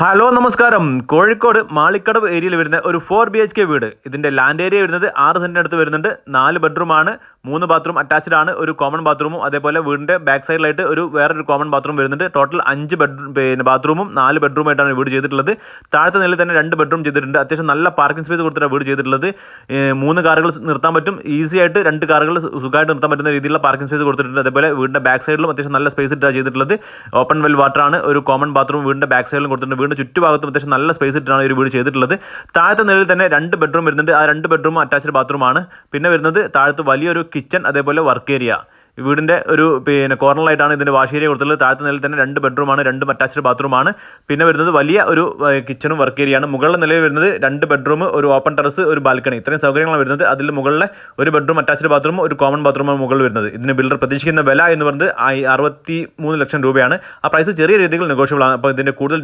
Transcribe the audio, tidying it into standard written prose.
Hello നമസ്കാരം. കോഴിക്കോട് മാളിക്കടവ് ഏരിയയിൽ വരുന്ന ഒരു 4 BHK വീട്. ഇതിൻ്റെ ലാൻഡ് ഏരിയ വരുന്നത് 6 സെൻറ്റിന് അടുത്ത് വരുന്നുണ്ട്. 4 ബെഡ്റൂമാണ്, 3 ബാത്റൂം അറ്റാച്ച്ഡ് ആണ്, ഒരു കോമൺ ബാത്റൂമും അതേപോലെ വീടിൻ്റെ ബാക്ക് സൈഡിലായിട്ട് വേറൊരു കോമൺ ബാത്റൂം വരുന്നുണ്ട്. ടോട്ടൽ 5 ബാത്റൂമും 4 ബെഡ്റൂമായിട്ടാണ് വീട് ചെയ്തിട്ടുള്ളത്. താഴത്തെ നിലയിൽ തന്നെ 2 ബെഡ്റൂം ചെയ്തിട്ടുണ്ട്. അത്യാവശ്യം നല്ല പാർക്കിംഗ് സ്പേസ് കൊടുത്തിട്ടാണ് വീട് ചെയ്തിട്ടുള്ളത്. 3 കാറുകൾ നിർത്താൻ പറ്റും, ഈസി ആയിട്ട് 2 കാറുകൾ സുഖമായിട്ട് നിർത്താൻ പറ്റുന്ന രീതിയിലുള്ള പാർക്കിംഗ് സ്പേസ് കൊടുത്തിട്ടുണ്ട്. അതേപോലെ വീടിൻ്റെ ബാക്ക് സൈഡിലും അത്യാവശ്യം നല്ല സ്പേസ് ഇട്ടാണ് ചെയ്തിട്ടുള്ളത്. ഓപ്പൺ വെൽ വാട്ടർ ആണ്, ഒരു കോമൺ ബാത്റൂം വീടിൻ്റെ ബാക്ക് സൈഡിലും കൊടുത്തിട്ടുണ്ട്. ചുറ്റുഭാഗത്തും അത്യാവശ്യം നല്ല സ്പേസ് ഇട്ടാണ് ഒരു വീട് ചെയ്തിട്ടുള്ളത്. താഴത്തെ നിലയിൽ തന്നെ 2 ബെഡ്റൂം വരുന്നുണ്ട്. ആ 2 ബെഡ്റൂം അറ്റാച്ച്ഡ് ബാത്റൂമാണ്. പിന്നെ വരുന്നത് താഴത്ത് വലിയൊരു കിച്ചൺ, അതേപോലെ വർക്ക് ഏരിയ. വീടിൻ്റെ കോർണറിലായിട്ടാണ് ഇതിൻ്റെ വാഷ് ഏരിയ കൊടുത്തിട്ടുള്ളത്. താഴത്തെ നിലയിൽ തന്നെ 2 ബെഡ്റൂമാണ്, 2 അറ്റാച്ച്ഡ് ബാത്റൂമാണ്. പിന്നെ വരുന്നത് വലിയ ഒരു കിച്ചണും വർക്ക് ഏരിയയാണ്. മുകളിലെ നിലയിൽ വരുന്നത് 2 ബെഡ്റൂം, ഒരു ഓപ്പൺ ടെറസ്, ഒരു ബാൽക്കണി, ഇത്രയും സൗകര്യങ്ങളാണ് വരുന്നത്. അതിൽ മുകളിലെ ഒരു ബെഡ്റൂം അറ്റാച്ച്ഡ് ബാത്റൂം, ഒരു കോമൺ ബാത്റൂമാണ് മുകളിൽ വരുന്നത്. ഇതിന് ബിൽഡർ പ്രതീക്ഷിക്കുന്ന വില എന്ന് പറയുന്നത് 63 ലക്ഷം രൂപയാണ്. ആ പ്രൈസ് ചെറിയ രീതിയിൽ നെഗോഷ്യബിൾ ആണ്. അപ്പോൾ ഇതിൻ്റെ കൂടുതൽ